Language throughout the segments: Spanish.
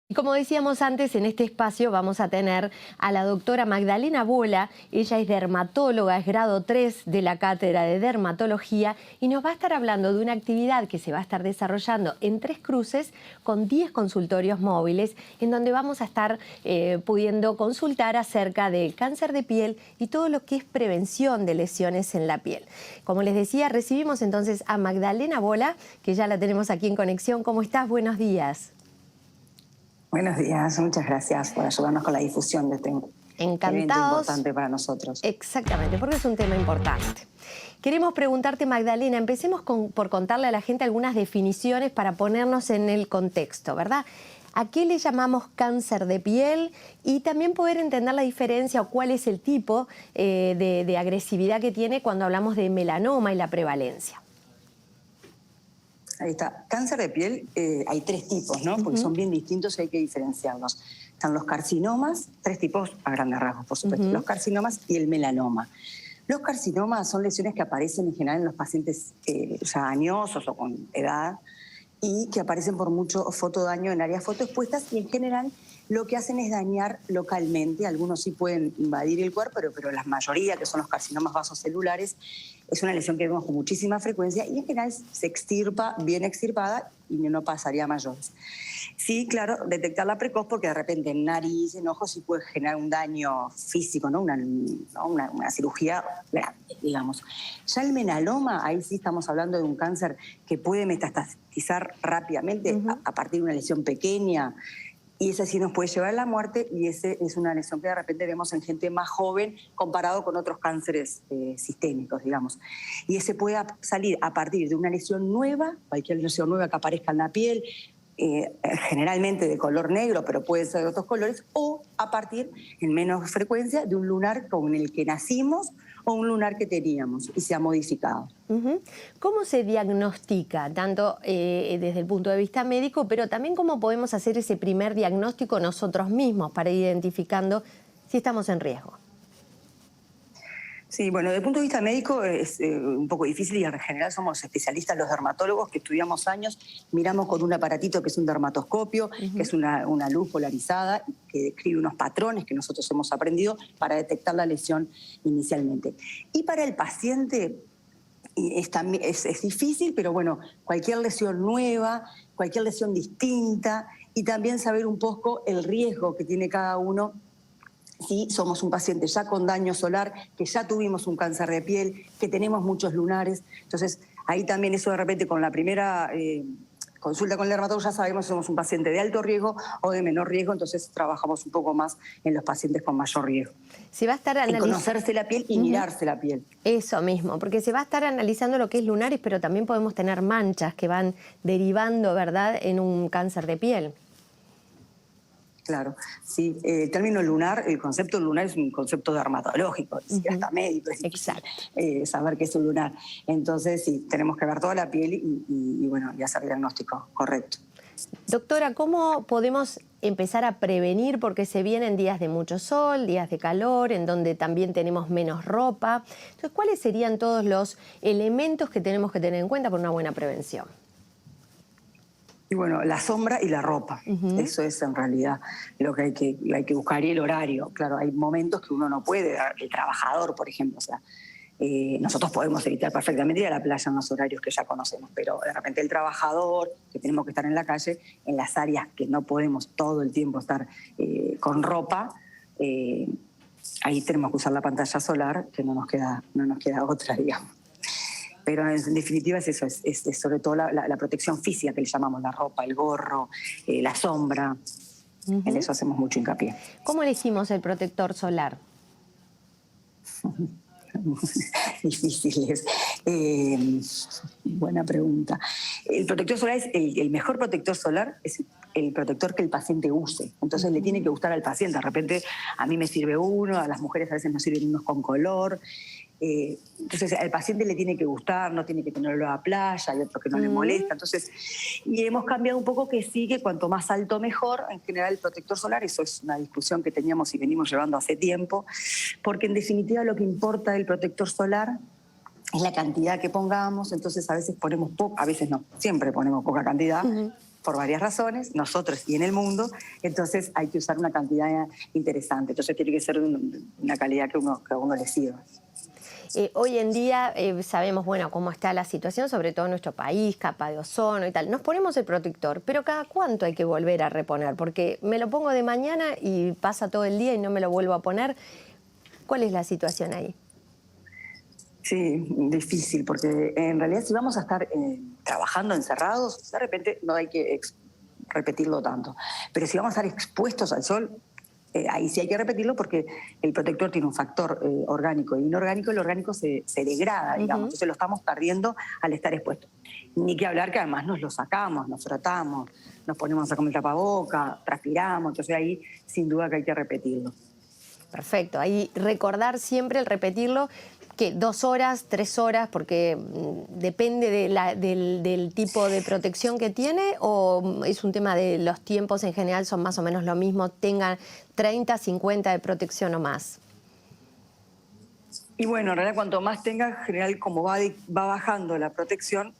Y como decíamos antes, en este espacio vamos a tener a la doctora Magdalena Bola. Ella es dermatóloga, es grado 3 de la Cátedra de Dermatología y nos va a estar hablando de una actividad que se va a estar desarrollando en Tres Cruces con 10 consultorios móviles en donde vamos a estar pudiendo consultar acerca del cáncer de piel y todo lo que es prevención de lesiones en la piel. Como les decía, recibimos entonces a Magdalena Bola, que ya la tenemos aquí en conexión. ¿Cómo estás? Buenos días. Buenos días, muchas gracias por ayudarnos con la difusión de este evento Encantados. importante para nosotros. Exactamente, porque es un tema importante. Queremos preguntarte, Magdalena, empecemos por contarle a la gente algunas definiciones para ponernos en el contexto, ¿verdad? ¿A qué le llamamos cáncer de piel? Y también poder entender la diferencia o cuál es el tipo de agresividad que tiene cuando hablamos de melanoma y la prevalencia. Ahí está. Cáncer de piel, hay tres tipos, ¿no? Porque son bien distintos y hay que diferenciarlos. Están los carcinomas, tres tipos a grandes rasgos, por supuesto. Los carcinomas y el melanoma. Los carcinomas son lesiones que aparecen en general en los pacientes ya añosos o con edad y que aparecen por mucho fotodaño en áreas fotoexpuestas y en general lo que hacen es dañar localmente. Algunos sí pueden invadir el cuerpo, pero la mayoría, que son los carcinomas vasocelulares, es una lesión que vemos con muchísima frecuencia y en general se extirpa, bien extirpada y no pasaría a mayores. Sí, claro, detectarla precoz porque de repente en nariz, en ojos sí puede generar un daño físico, ¿no? Una cirugía grande, digamos. Ya el melanoma, ahí sí estamos hablando de un cáncer que puede metastatizar rápidamente a partir de una lesión pequeña. Y ese sí nos puede llevar a la muerte y ese es una lesión que de repente vemos en gente más joven comparado con otros cánceres sistémicos, digamos. Y ese puede salir a partir de una lesión nueva, cualquier lesión nueva que aparezca en la piel, generalmente de color negro, pero puede ser de otros colores, o a partir, en menos frecuencia, de un lunar con el que nacimos o un lunar que teníamos y se ha modificado. ¿Cómo se diagnostica, tanto desde el punto de vista médico, pero también cómo podemos hacer ese primer diagnóstico nosotros mismos para ir identificando si estamos en riesgo? Sí, bueno, desde el punto de vista médico es un poco difícil y en general somos especialistas los dermatólogos que estudiamos años, miramos con un aparatito que es un dermatoscopio, que es una luz polarizada que describe unos patrones que nosotros hemos aprendido para detectar la lesión inicialmente. Y para el paciente es difícil, pero bueno, cualquier lesión nueva, cualquier lesión distinta y también saber un poco el riesgo que tiene cada uno. Si somos un paciente ya con daño solar, que ya tuvimos un cáncer de piel, que tenemos muchos lunares. Entonces, ahí también eso de repente con la primera consulta con el dermatólogo ya sabemos si somos un paciente de alto riesgo o de menor riesgo, entonces trabajamos un poco más en los pacientes con mayor riesgo. Se va a estar En conocerse la piel y mirarse la piel. Eso mismo, porque se va a estar analizando lo que es lunares, pero también podemos tener manchas que van derivando, ¿verdad?, en un cáncer de piel. Claro, sí. El término lunar, el concepto lunar es un concepto dermatológico, hasta médico, es difícil saber qué es un lunar. Entonces, sí, tenemos que ver toda la piel y bueno, y hacer el diagnóstico correcto. Doctora, ¿cómo podemos empezar a prevenir? Porque se vienen días de mucho sol, días de calor, en donde también tenemos menos ropa. Entonces, ¿cuáles serían todos los elementos que tenemos que tener en cuenta para una buena prevención? Y bueno, la sombra y la ropa, eso es en realidad lo que hay que buscar, y el horario. Claro, hay momentos que uno no puede, el trabajador, por ejemplo, o sea, nosotros podemos evitar perfectamente ir a la playa en los horarios que ya conocemos, pero de repente el trabajador, que tenemos que estar en la calle, en las áreas que no podemos todo el tiempo estar con ropa, ahí tenemos que usar la pantalla solar, que no nos queda otra, digamos. Pero en definitiva es eso, es sobre todo la protección física que le llamamos, la ropa, el gorro, la sombra. En eso hacemos mucho hincapié. ¿Cómo elegimos el protector solar? Difíciles. Buena pregunta. El protector solar es el mejor protector solar, es el protector que el paciente use. Entonces le tiene que gustar al paciente. De repente a mí me sirve uno, a las mujeres a veces nos sirven unos con color. Entonces al paciente le tiene que gustar, no tiene que tenerlo a la playa, hay otro que no le molesta. Entonces, y hemos cambiado un poco que sí, que cuanto más alto mejor, en general el protector solar, eso es una discusión que teníamos y venimos llevando hace tiempo, porque en definitiva lo que importa del protector solar es la cantidad que pongamos. Entonces a veces ponemos poco, a veces no, siempre ponemos poca cantidad, por varias razones, nosotros y en el mundo, entonces hay que usar una cantidad interesante. Entonces tiene que ser de una calidad que a uno le sirva. Hoy en día sabemos, bueno, cómo está la situación, sobre todo en nuestro país, capa de ozono y tal. Nos ponemos el protector, pero ¿cada cuánto hay que volver a reponer? Porque me lo pongo de mañana y pasa todo el día y no me lo vuelvo a poner. ¿Cuál es la situación ahí? Sí, difícil, porque en realidad si vamos a estar trabajando encerrados, de repente no hay que repetirlo tanto. Pero si vamos a estar expuestos al sol, ahí sí hay que repetirlo porque el protector tiene un factor orgánico e inorgánico. El orgánico se degrada, digamos, entonces lo estamos perdiendo al estar expuestos. Ni que hablar que además nos lo sacamos, nos frotamos, nos ponemos a comer tapaboca, transpiramos, entonces ahí sin duda que hay que repetirlo. Perfecto, ahí recordar siempre el repetirlo, que 2 horas, 3 horas, porque depende del tipo de protección que tiene, o es un tema de los tiempos en general son más o menos lo mismo, tengan 30, 50 de protección o más. Y bueno, en realidad cuanto más tenga, en general como va bajando la protección,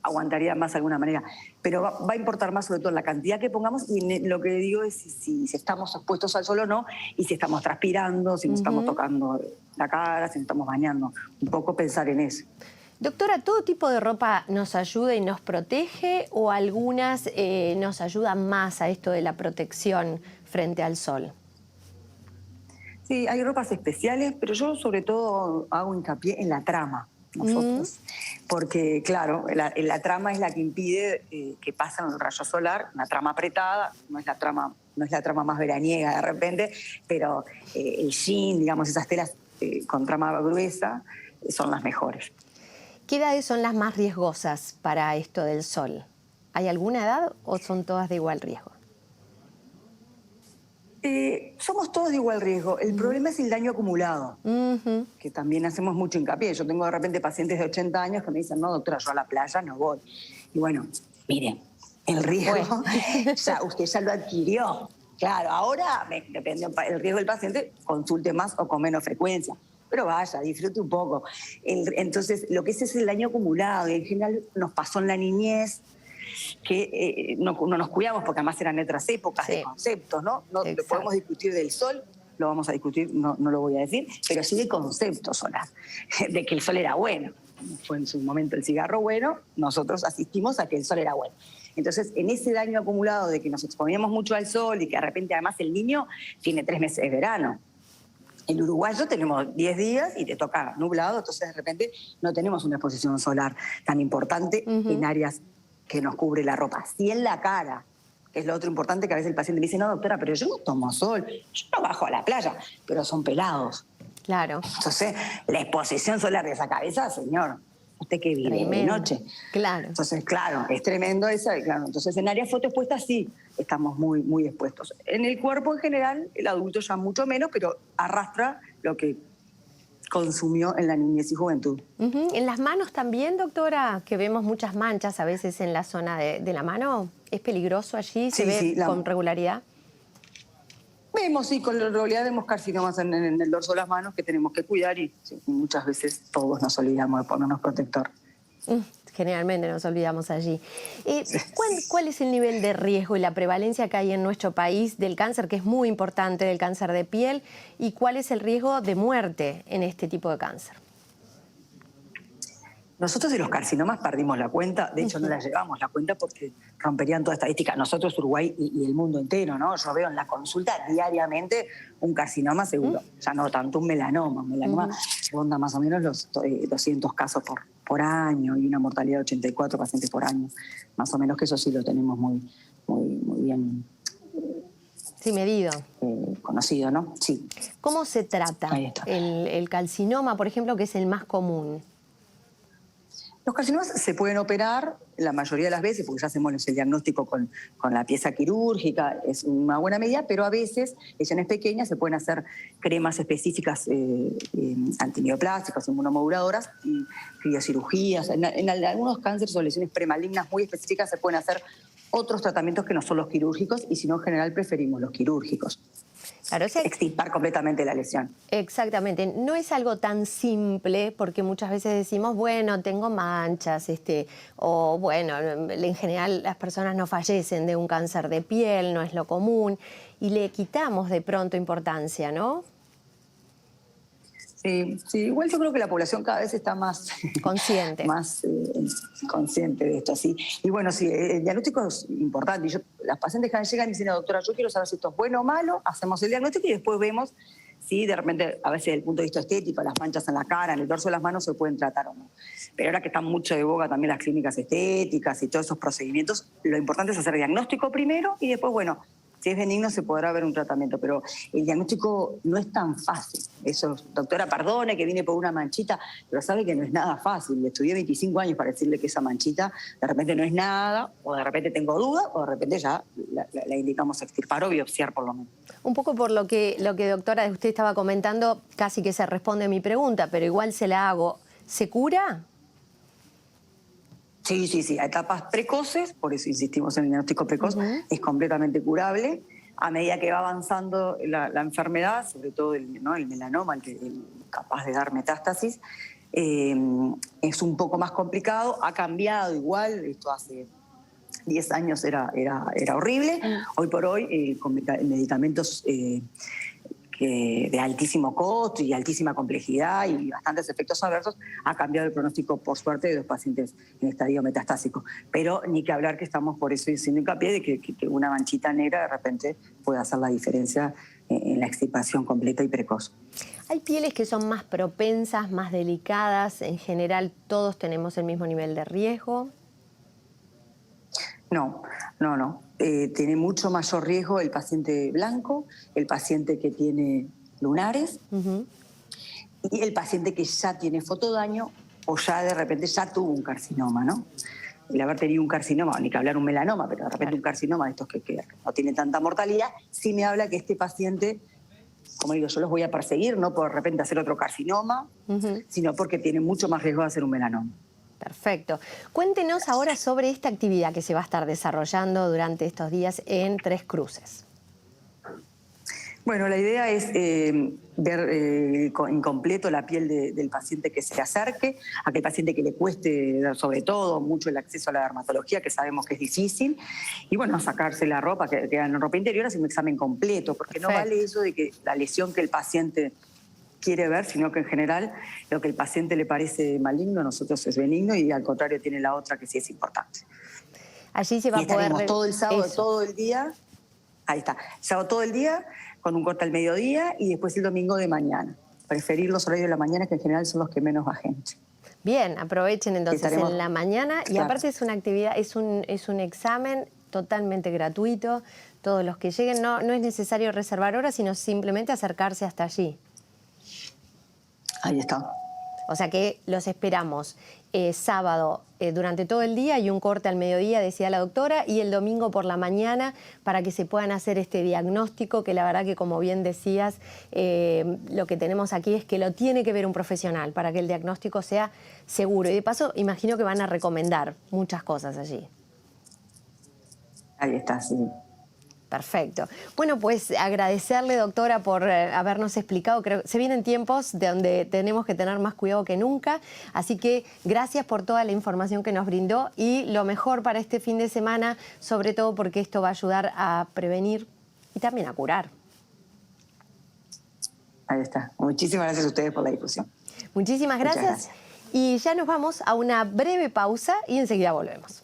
aguantaría más de alguna manera. Pero va a importar más sobre todo la cantidad que pongamos y lo que digo es si estamos expuestos al sol o no, y si estamos transpirando, si nos estamos tocando la cara, si nos estamos bañando. Un poco pensar en eso. Doctora, ¿todo tipo de ropa nos ayuda y nos protege o algunas nos ayudan más a esto de la protección frente al sol? Sí, hay ropas especiales, pero yo sobre todo hago hincapié en la trama, nosotros. Porque, claro, la trama es la que impide que pasen el rayo solar, una trama apretada, no es la trama más veraniega de repente, pero el jean, digamos, esas telas con trama gruesa son las mejores. ¿Qué edades son las más riesgosas para esto del sol? ¿Hay alguna edad o son todas de igual riesgo? Somos todos de igual riesgo. El problema es el daño acumulado, que también hacemos mucho hincapié. Yo tengo de repente pacientes de 80 años que me dicen, no, doctora, yo a la playa no voy. Y bueno, mire, el riesgo, usted ya lo adquirió. Claro, ahora, depende del riesgo del paciente, consulte más o con menos frecuencia. Pero vaya, disfrute un poco. Entonces, lo que es el daño acumulado, y en general nos pasó en la niñez, que no nos cuidamos porque además eran otras épocas de conceptos, ¿no? No podemos discutir del sol, lo vamos a discutir, no lo voy a decir, pero sí de conceptos solar, de que el sol era bueno. Fue en su momento el cigarro bueno, nosotros asistimos a que el sol era bueno. Entonces, en ese daño acumulado de que nos exponíamos mucho al sol y que de repente además el niño tiene 3 meses de verano. El uruguayo tenemos 10 días y te toca nublado, entonces de repente no tenemos una exposición solar tan importante en áreas que nos cubre la ropa. Sí en la cara, que es lo otro importante, que a veces el paciente me dice, no, doctora, pero yo no tomo sol, yo no bajo a la playa, pero son pelados. Claro. Entonces, la exposición solar de esa cabeza, señor, usted que vive de noche. Claro. Entonces, claro, es tremendo esa. Claro. Entonces, en áreas fotoexpuestas sí estamos muy, muy expuestos. En el cuerpo en general, el adulto ya mucho menos, pero arrastra lo que consumió en la niñez y juventud. ¿En las manos también, doctora? Que vemos muchas manchas a veces en la zona de la mano. ¿Es peligroso allí? ¿Se ve con regularidad? Vemos, sí, con regularidad vemos carcinomas en el dorso de las manos que tenemos que cuidar y muchas veces todos nos olvidamos de ponernos protector. Generalmente nos olvidamos allí. ¿Cuál es el nivel de riesgo y la prevalencia que hay en nuestro país del cáncer, que es muy importante, del cáncer de piel? ¿Y cuál es el riesgo de muerte en este tipo de cáncer? Nosotros de los carcinomas perdimos la cuenta, de hecho no la llevamos la cuenta porque romperían toda estadística. Nosotros, Uruguay y el mundo entero, ¿no? Yo veo en la consulta diariamente un carcinoma seguro, ya no tanto un melanoma. Un melanoma ronda más o menos los 200 casos por año y una mortalidad de 84 pacientes por año. Más o menos, que eso sí lo tenemos muy bien medido. Conocido, ¿no? Sí. ¿Cómo se trata el carcinoma, por ejemplo, que es el más común? Los carcinomas se pueden operar la mayoría de las veces, porque ya hacemos el diagnóstico con la pieza quirúrgica, es una buena medida, pero a veces, lesiones pequeñas, se pueden hacer cremas específicas antineoplásticas, inmunomoduladoras y criocirugías. En algunos cánceres o lesiones premalignas muy específicas se pueden hacer otros tratamientos que no son los quirúrgicos y si no, en general preferimos los quirúrgicos. Claro, o sea, extirpar completamente la lesión. exactamente, no es algo tan simple porque muchas veces decimos, bueno, tengo manchas, o bueno, en general las personas no fallecen de un cáncer de piel, no es lo común, y le quitamos de pronto importancia, ¿no? Sí, sí, igual yo creo que la población cada vez está más, Consciente. más consciente de esto, sí. Y bueno, sí, el diagnóstico es importante. Las pacientes que llegan y dicen, doctora, yo quiero saber si esto es bueno o malo, hacemos el diagnóstico y después vemos si de repente, a veces desde el punto de vista estético, las manchas en la cara, en el dorso de las manos se pueden tratar o no. Pero ahora que están mucho de boga también las clínicas estéticas y todos esos procedimientos, lo importante es hacer diagnóstico primero y después, bueno, si es benigno se podrá ver un tratamiento, pero el diagnóstico no es tan fácil. Eso, doctora, perdone que vine por una manchita, pero sabe que no es nada fácil. Le estudié 25 años para decirle que esa manchita de repente no es nada, o de repente tengo duda, o de repente ya la indicamos extirpar o biopsiar por lo menos. Un poco por lo que doctora, usted estaba comentando, casi que se responde a mi pregunta, pero igual se la hago. ¿Se cura? Sí, sí, sí, a etapas precoces, por eso insistimos en el diagnóstico precoz, es completamente curable. A medida que va avanzando la enfermedad, sobre todo el melanoma, el capaz de dar metástasis, es un poco más complicado, ha cambiado igual, esto hace 10 años era horrible, hoy por hoy con medicamentos de altísimo costo y altísima complejidad y bastantes efectos adversos, ha cambiado el pronóstico, por suerte, de los pacientes en estadio metastásico. Pero ni que hablar que estamos por eso diciendo hincapié de que una manchita negra de repente puede hacer la diferencia en la extirpación completa y precoz. ¿Hay pieles que son más propensas, más delicadas? ¿En general todos tenemos el mismo nivel de riesgo? No, no, no. Tiene mucho mayor riesgo el paciente blanco, el paciente que tiene lunares y el paciente que ya tiene fotodaño o ya de repente ya tuvo un carcinoma, ¿no? El haber tenido un carcinoma, ni que hablar un melanoma, pero de repente un carcinoma de estos que no tiene tanta mortalidad, sí me habla que este paciente, como digo, yo los voy a perseguir, no por de repente hacer otro carcinoma, sino porque tiene mucho más riesgo de hacer un melanoma. Perfecto. Cuéntenos ahora sobre esta actividad que se va a estar desarrollando durante estos días en Tres Cruces. Bueno, la idea es ver en completo la piel del paciente que se acerque, a aquel paciente que le cueste, sobre todo, mucho el acceso a la dermatología, que sabemos que es difícil, y bueno, sacarse la ropa, que queda en ropa interior, hacer un examen completo, porque no vale eso de que la lesión que el paciente quiere ver, sino que en general lo que el paciente le parece maligno, a nosotros es benigno y al contrario tiene la otra que sí es importante. Allí se va a poder ver todo el sábado, todo el día, ahí está, sábado todo el día, con un corte al mediodía y después el domingo de mañana. Preferir los horarios de la mañana, que en general son los que menos va gente. Bien, aprovechen entonces en la mañana y aparte es una actividad, es un examen totalmente gratuito. Todos los que lleguen, no es necesario reservar horas, sino simplemente acercarse hasta allí. Ahí está. O sea que los esperamos sábado durante todo el día y un corte al mediodía, decía la doctora, y el domingo por la mañana para que se puedan hacer este diagnóstico, que la verdad que, como bien decías, lo que tenemos aquí es que lo tiene que ver un profesional para que el diagnóstico sea seguro. Y de paso, imagino que van a recomendar muchas cosas allí. Ahí está, sí. Perfecto. Bueno, pues agradecerle, doctora, por habernos explicado. Creo que se vienen tiempos de donde tenemos que tener más cuidado que nunca. Así que gracias por toda la información que nos brindó y lo mejor para este fin de semana, sobre todo porque esto va a ayudar a prevenir y también a curar. Ahí está. Muchísimas gracias a ustedes por la difusión. Muchísimas gracias. Y ya nos vamos a una breve pausa y enseguida volvemos.